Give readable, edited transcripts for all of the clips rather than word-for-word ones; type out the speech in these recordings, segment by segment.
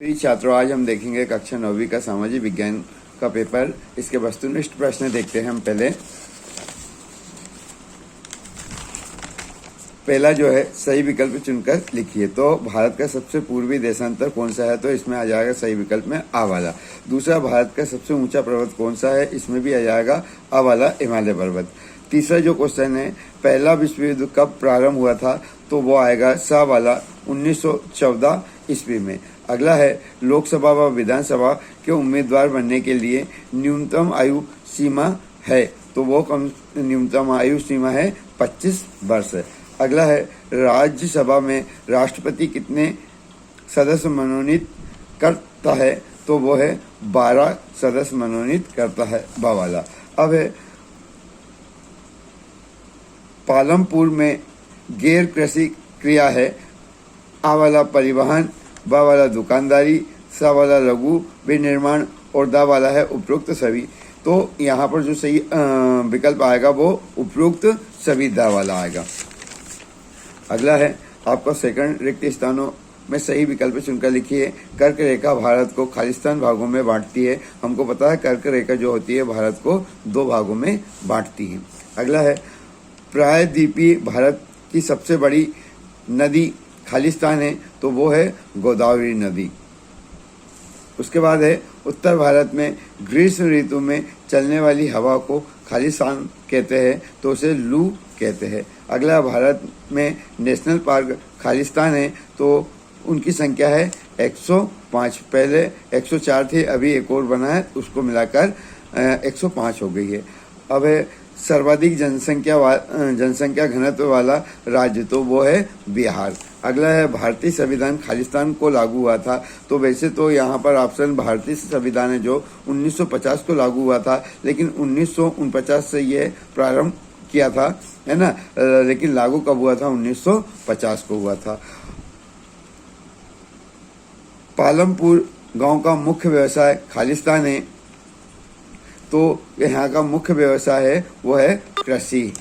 प्रिय छात्रों, आज हम देखेंगे कक्षा 9वीं का सामाजिक विज्ञान का पेपर। इसके वस्तुनिष्ठ प्रश्न देखते हैं हम। पहला जो है, सही विकल्प चुनकर लिखिए। तो भारत का सबसे पूर्वी देशांतर कौन सा है? तो इसमें आ जाएगा सही विकल्प में आ वाला। दूसरा, भारत का सबसे ऊंचा पर्वत कौन सा है? इसमें भी आ जाएगा आ वाला, हिमालय पर्वत। तीसरा जो क्वेश्चन है, पहला विश्व युद्ध कब प्रारंभ हुआ था? तो वो आएगा सा वाला, 1914 ईस्वी में। अगला है, लोकसभा व विधानसभा के उम्मीदवार बनने के लिए न्यूनतम आयु सीमा है? तो वो न्यूनतम आयु सीमा है 25 वर्ष। अगला है, राज्यसभा में राष्ट्रपति कितने सदस्य मनोनीत करता है? तो वो है 12 सदस्य मनोनीत करता है, बावाला। अब है, पालमपुर में गैर कृषि क्रिया है? आ वाला परिवहन, बा वाला दुकानदारी, सा वाला लघु विनिर्माण और दा वाला है उपरोक्त सभी। तो यहाँ पर जो सही विकल्प आएगा वो उपरोक्त सभी, दा वाला आएगा। अगला है, आपका सेकंड रिक्त स्थानों में सही विकल्प चुनकर लिखिए। कर्क रेखा भारत को खालिस्तान भागों में बांटती है। हमको पता है कर्क रेखा जो होती है भारत को 2 भागों में बांटती है। अगला है, प्रायद्वीपीय भारत की सबसे बड़ी नदी खालिस्तान है? तो वो है गोदावरी नदी। उसके बाद है, उत्तर भारत में ग्रीष्म ऋतु में चलने वाली हवा को खालिस्तान कहते हैं, तो उसे लू कहते हैं। अगला, भारत में नेशनल पार्क खालिस्तान है? तो उनकी संख्या है 105। पहले 104 थी, अभी एक और बना है, उसको मिलाकर 105 हो गई है। अब है, सर्वाधिक जनसंख्या घनत्व वाला राज्य? तो वो है बिहार। अगला है, भारतीय संविधान खालिस्तान को लागू हुआ था? तो वैसे तो यहाँ पर ऑप्शन भारतीय संविधान है जो 1950 को लागू हुआ था, लेकिन 1949 से ये प्रारंभ किया था, है ना। लेकिन लागू कब हुआ था? 1950 को हुआ था। पालमपुर गांव का मुख्य व्यवसाय खालिस्तान है? तो यहाँ का मुख्य व्यवसाय है वो है कृषि।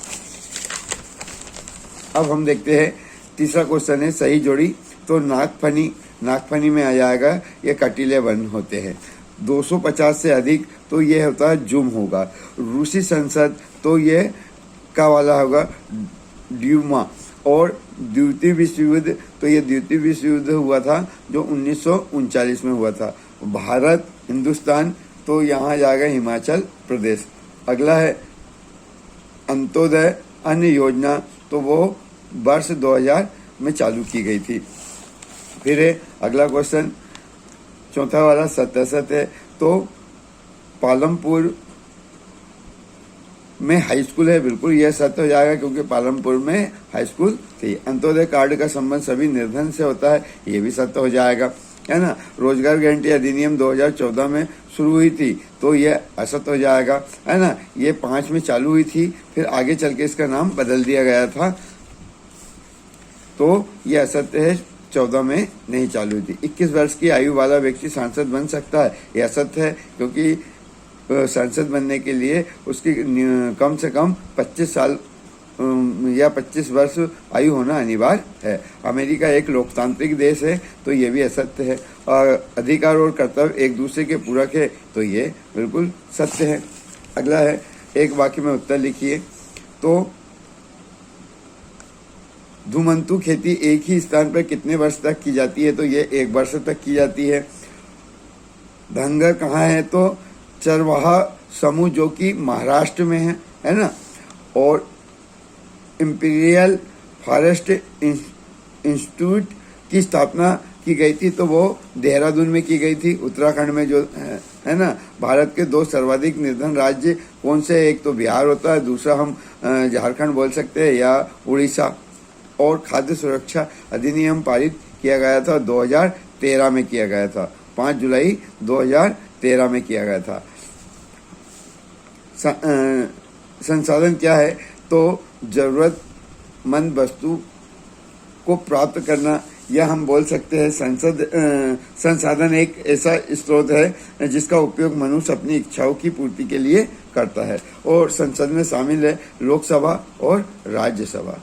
अब हम देखते हैं तीसरा क्वेश्चन है, सही जोड़ी। तो नागफनी में आ जाएगा, ये कटीले वन होते हैं। 250 से अधिक, तो ये होता है जूम होगा। रूसी संसद, तो ये का वाला होगा ड्यूमा। और द्वितीय विश्व युद्ध, तो ये द्वितीय विश्व युद्ध हुआ था जो 1939 में हुआ था। भारत, हिंदुस्तान, तो यहाँ जाएगा हिमाचल प्रदेश। अगला है, अंत्योदय अन्न योजना, तो वो वर्ष 2000 में चालू की गई थी। फिर है अगला क्वेश्चन, चौथा वाला सत्य है। तो पालमपुर में हाई स्कूल है? बिल्कुल यह सत्य हो जाएगा, क्योंकि पालमपुर में हाई स्कूल थी। अंत्योदय कार्ड का संबंध सभी निर्धन से होता है? ये भी सत्य हो जाएगा, है ना। रोजगार गारंटी अधिनियम 2014 में शुरू हुई थी? तो ये असत्य हो जाएगा, है ना। ये 5 में चालू हुई थी, फिर आगे चल के इसका नाम बदल दिया गया था, तो ये असत्य है, 14 में नहीं चालू हुई थी। 21 वर्ष की आयु वाला व्यक्ति सांसद बन सकता है? यह असत्य है, क्योंकि सांसद बनने के लिए उसकी कम से कम 25 साल या 25 वर्ष आयु होना अनिवार्य है। अमेरिका एक लोकतांत्रिक देश है? तो ये भी असत्य है। और अधिकार और कर्तव्य एक दूसरे के पूरक है? तो ये बिल्कुल सत्य है। अगला है, एक वाक्य में उत्तर लिखिए। तो धूमंतु खेती एक ही स्थान पर कितने वर्ष तक की जाती है? तो ये 1 वर्ष तक की जाती है। धंगर कहाँ है? तो चरवाहा समूह जो कि महाराष्ट्र में है ना। और इंपीरियल फॉरेस्ट इंस्टीट्यूट की स्थापना की गई थी? तो वो देहरादून में की गई थी, उत्तराखंड में जो है ना। भारत के 2 सर्वाधिक निर्धन राज्य कौन से? एक तो बिहार होता है, दूसरा हम झारखंड बोल सकते हैं या उड़ीसा। और खाद्य सुरक्षा अधिनियम पारित किया गया था 2013 में किया गया था, 5 जुलाई 2013 में किया गया था। संसाधन क्या है? तो जरूरतमंद वस्तु को प्राप्त करना, या हम बोल सकते हैं संसाधन एक ऐसा स्रोत है जिसका उपयोग मनुष्य अपनी इच्छाओं की पूर्ति के लिए करता है। और संसद में शामिल है लोकसभा और राज्यसभा।